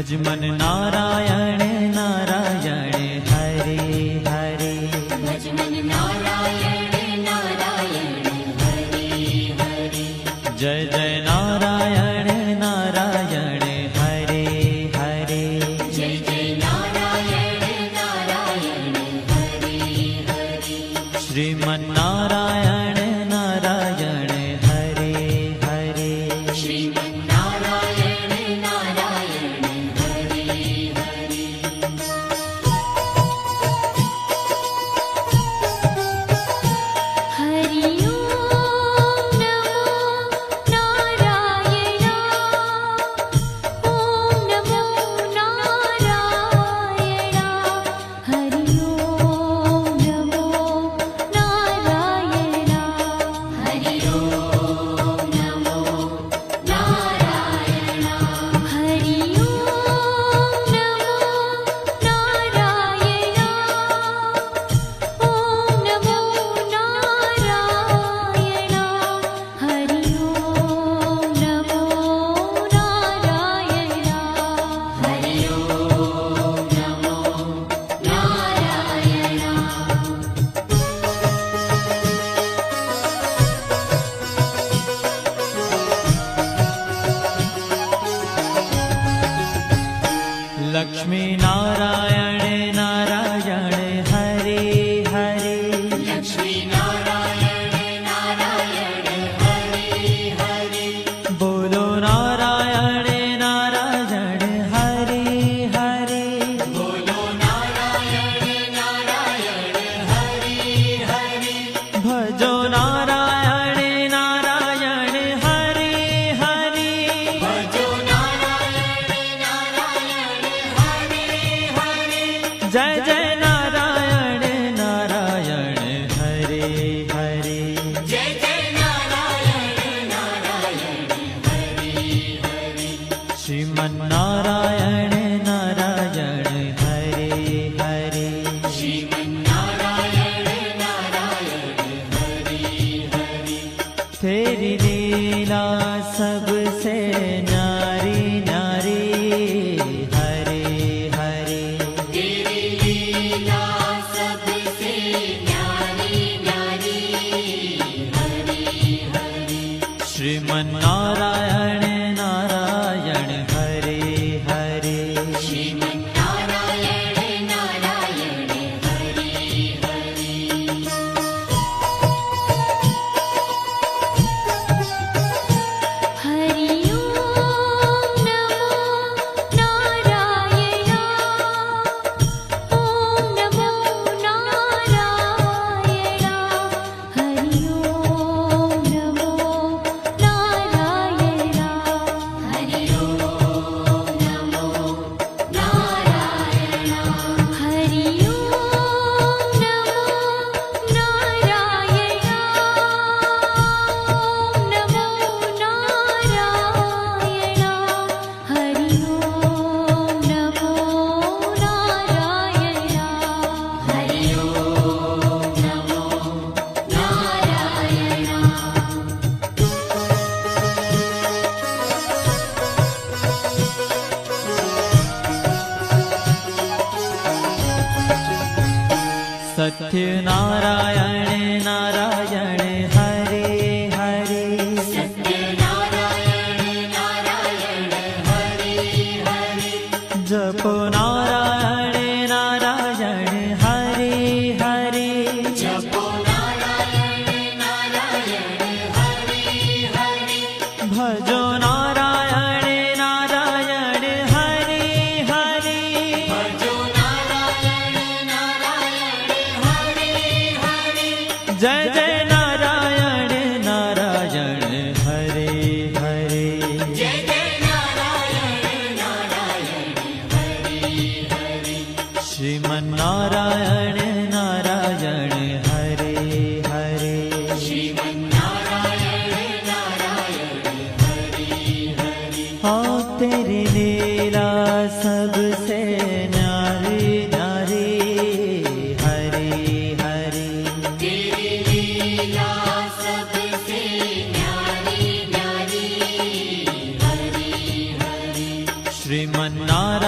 भज मन नारायण नारायण हरे हरे। भज मन नारायण नारायण हरे हरे। जय जय नारायण नारायण हरे हरे। जय जय नारायण नारायण हरे हरे। श्रीमन नारायण नारायण हरे हरे। श्रीमन नारायण नारायण हरे हरे। हरि ओम नमो नारायण। ओम नमो नारायण। हरि ओम नमो नारायण। हरि ओम नमो नारायण। हरि ओम नमो नारायण। ओम नमो नारायण। हरि ओम नमो नारायण। हरि ओम नमो नारायण। लक्ष्मी नारायण नारायण हरे हरे। लक्ष्मी नारायण नारायण हरे हरे। बोलो नारायण नारायण हरे हरे। बोलो नारायण नारायण हरे हरे। भजो नारायण नारायण हरे हरे। भजो नारायण नारायण हरे हरे। जय जय नारायण नारायण हरे हरे। जय जय नारायण नारायण हरे हरे। श्रीमन नारायण नारायण हरे हरे। श्रीमन नारायण नारायण हरे हरे। तेरी लीला सबसे न्यारी न्यारी हरे हरे। तेरी लीला सबसे न्यारी न्यारी हरे हरे। श्रीमन नारायण नारायण हरे हरे। श्रीमन नारायण नारायण हरे हरे। हरि ओम नमो नारायण। ओम नमो नारायण। हरि ओम नमो नारायण। हरि ओम नमो नारायण। हरि ओम नमो नारायण। ओम नमो नारायण। हरि ओम नमो नारायण। हरि ओम नमो सत्य नारायण नारायण हरे हरे। सत्य नारायण नारायण हरे हरे। जपो नारायण नारायण हरे हरे। जपो नारायण नारायण हरे हरे। भजो नारायण नारायण हरे हरे। भजो नारायण नारायण हरे हरे। जय जय नारायण नारायण हरे हरे। जय जय नारायण नारायण हरे हरे। श्रीमन नारायण नारायण हरे हरे। श्रीमन नारायण नारायण हरे हरे। हाँ तेरी लीला सबसे न्यारी न्यारी हरे हरे। तेरी लीला सबसे न्यारी न्यारी हरे हरे। श्रीमन नारायण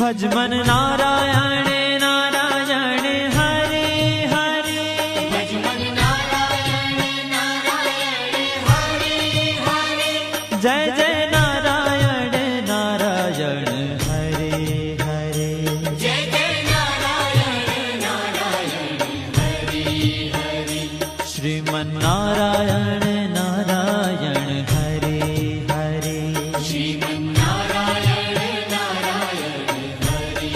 ભજમન નારાયણ નારાયણ હરે હરે ભજમન નારાયણ નારાયણ હરે હરે જય જય નારાયણ નારાયણ હરે હરે જય જય નારાયણ નારાયણ હરે હરે શ્રીમન નારાયણ નારાયણ હરે હરે શ્રીમન નારાયણ નારાયણ હરે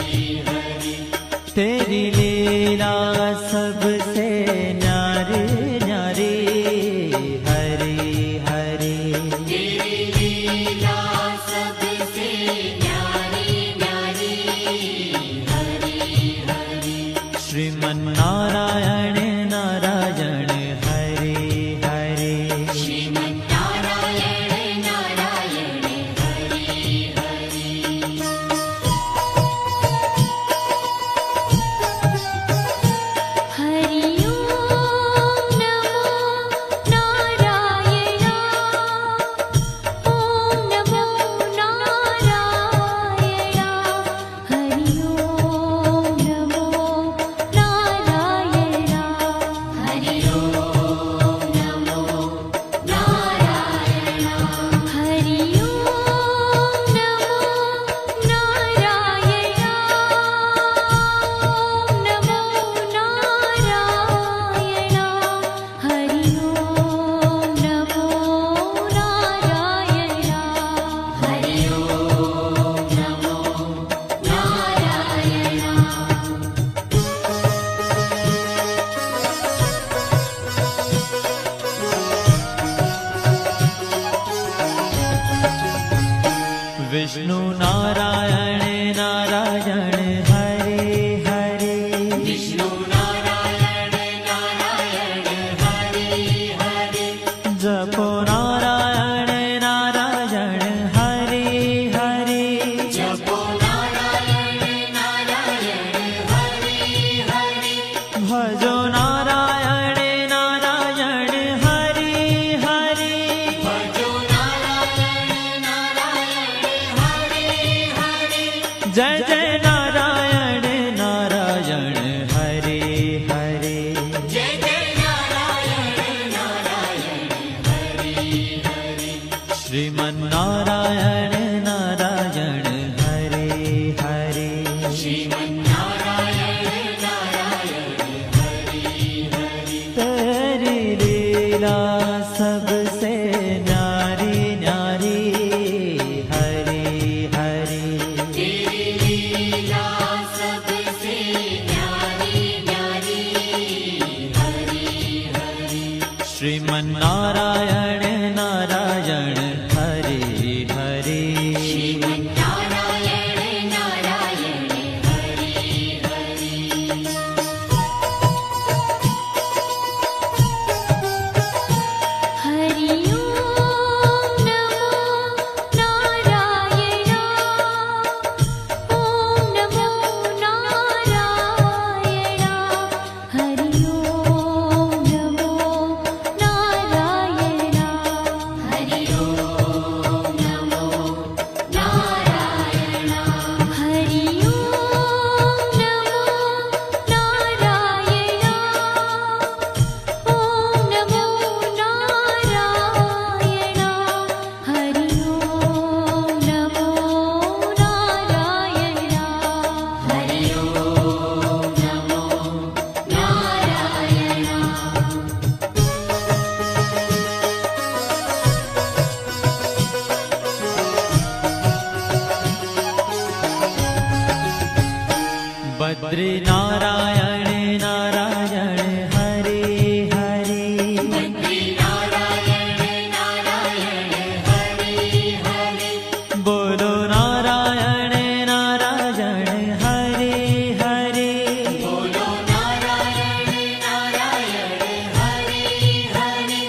હરે तेरी लीला सबसे न्यारी न्यारी हरे हरे तेरी लीला सबसे न्यारी न्यारी हरे हरे श्रीमन नारायण नारायण हरे हरे श्रीमन नारायण नारायण हरे हरे हरि ओम नमो नारायणा ओम नमो नारायणा हरि ओम नमो नारायणा हरि ओम नमो नारायणा हरि ओम नमो नारायणा ओम नमो नारायणा हरि ओम नमो नारायणा हरि ओम नमो नारायणा विष्णु नारायण नारायण हरे हरे विष्णु नारायण नारायण हरे हरे जपो नारायण नारायण हरे हरे जपो नारायण नारायण हरे हरे भजो नारायण नारायण हरे हरे भजो नारायण नारायण हरे हरे जय जय नारायण नारायण हरे हरे जय जय नारायण नारायण हरे हरे श्रीमन नारायण नारायण हरे हरे श्रीमन नारायण नारायण हरे हरे तेरी लीला सबसे न्यारी न्यारी हरे हरे तेरी लीला सबसे न्यारी न्यारी हरे हरे श्रीमन नारायण नारायण हरे हरे श्रीमन नारायण नारायण हरे हरे हरि ओम नमो नारायणा ओम नमो नारायणा हरि ओम नमो नारायणा हरि ओम नमो नारायणा हरि ओम नमो नारायणा ओम नमो नारायणा हरि ओम नमो नारायणा हरि ओम नमो नारायणा बद्री नारायण नारायण हरे हरे बद्री नारायण नारायण हरे हरे बोलो नारायण नारायण हरे हरे बोलो नारायण नारायण हरे हरे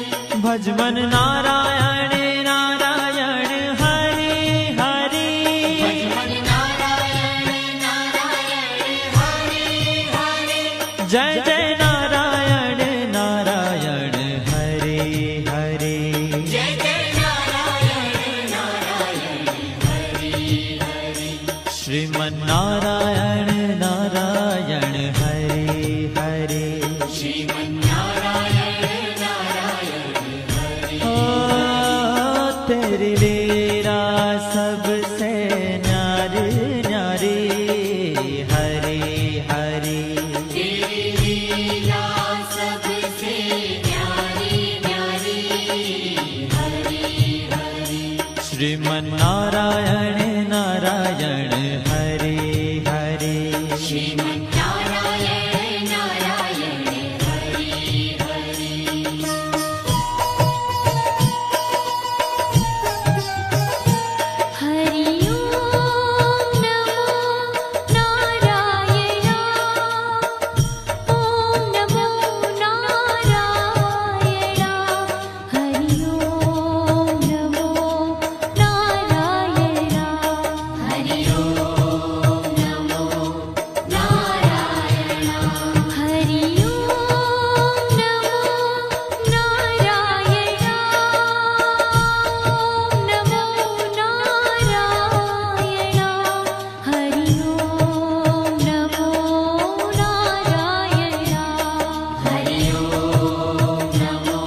भजमन नारायण नारायण हरे हरे भजमन नारायण नारायण हरे श्रीमन्नारायण नारायण हरे हरे श्रीमन्नारायण नारायण हरे ओ तेरी लीला सबसे न्यारी न्यारी हरे हरे तेरी लीला सबसे न्यारी न्यारी हरे हरे श्रीमन्नारायण नारायण हरे हरे श्रीमन्नारायण नारायण हरे हरे हरि ओम नमो नारायण ओम नमो नारायण हरि ओम नमो नारायण हरि ओम नमो नारायण हरि ओम नमो नारायण ओम नमो नारायण हरि ओम नमो नारायण हरि ओम नमो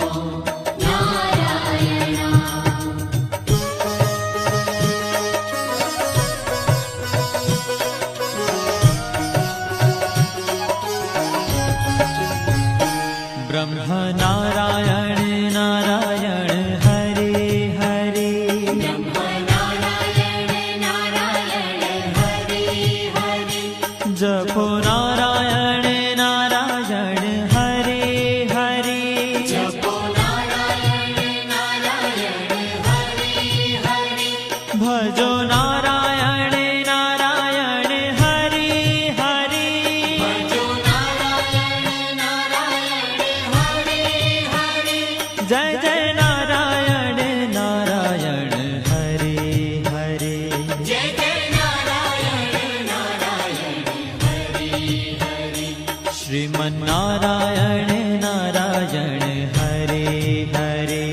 नारायण ब्रह्म नारायण नारायण हरे हरे नारायण नारायण हरे हरे जपो नारायण नारायण हरे हरे जपो नारायण नारायण हरे हरे भजो नारायण नारायण हरे हरे भजो नारायण नारायण हरे हरे जय जय नारायण नारायण हरे हरे जय जय नारायण नारायण हरे हरे श्रीमन्नारायण नारायण हरे हरे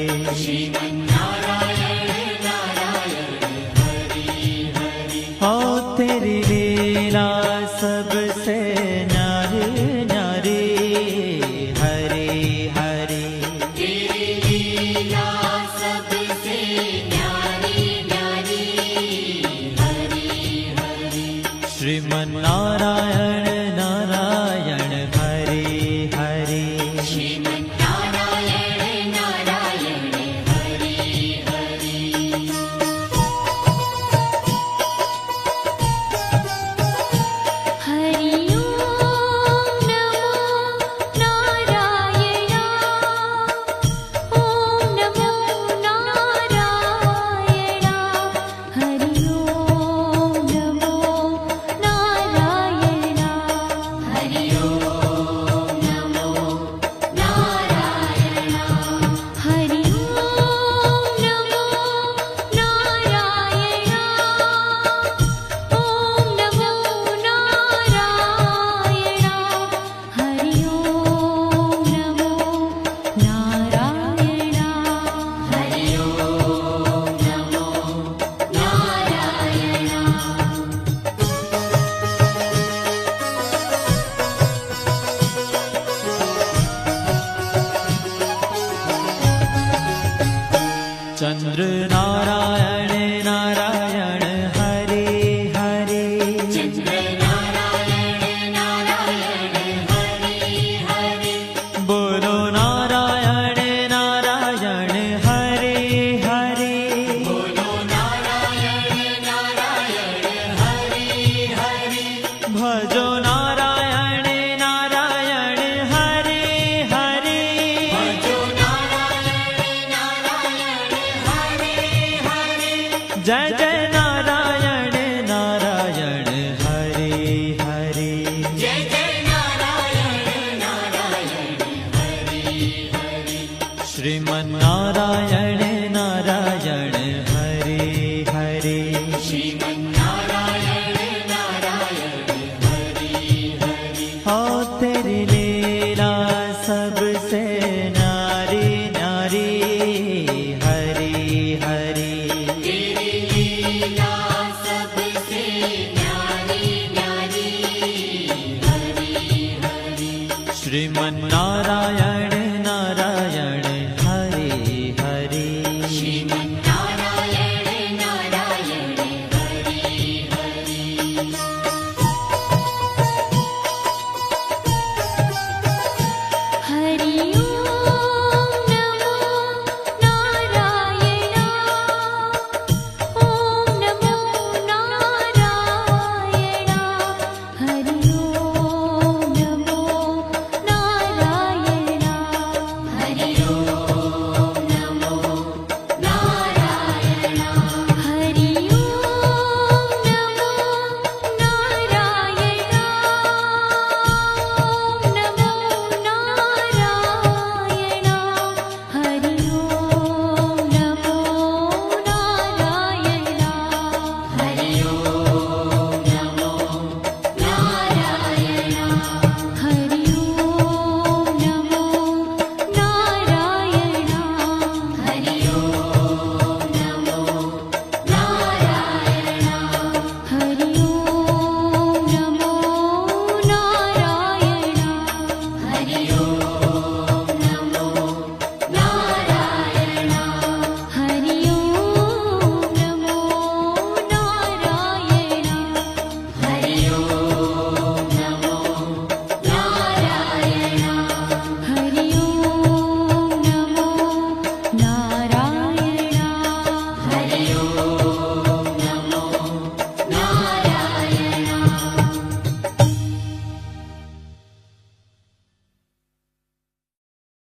श्रीमन्नारायण नारायण हरे हरे ओ तेरी लीला सबसे न्यारी न्यारी हरे हरे तेरी लीला सबसे न्यारी न्यारी हरे हरे श्रीमन्नारायण नारायण हरे हरे श्रीमन्नारायण नारायण हरे हरे हरि ओम नमो नारायण ओम नमो नारायण हरि ओम नमो नारायण हरि ओम नमो नारायण हरि ओम नमो नारायण ओम नमो नारायण हरि ओम नमो नारायण हरि ओम नमो नारायण चंद्र नारायण नारायण हरे हरे चंद्र नारायण नारायण हरे हरे बोलो नारायण नारायण हरे हरे बोलो नारायण नारायण हरे हरे भजो नारायण नारायण हरे हरे भजो नारायण नारायण हरे हरे जय जय नारायण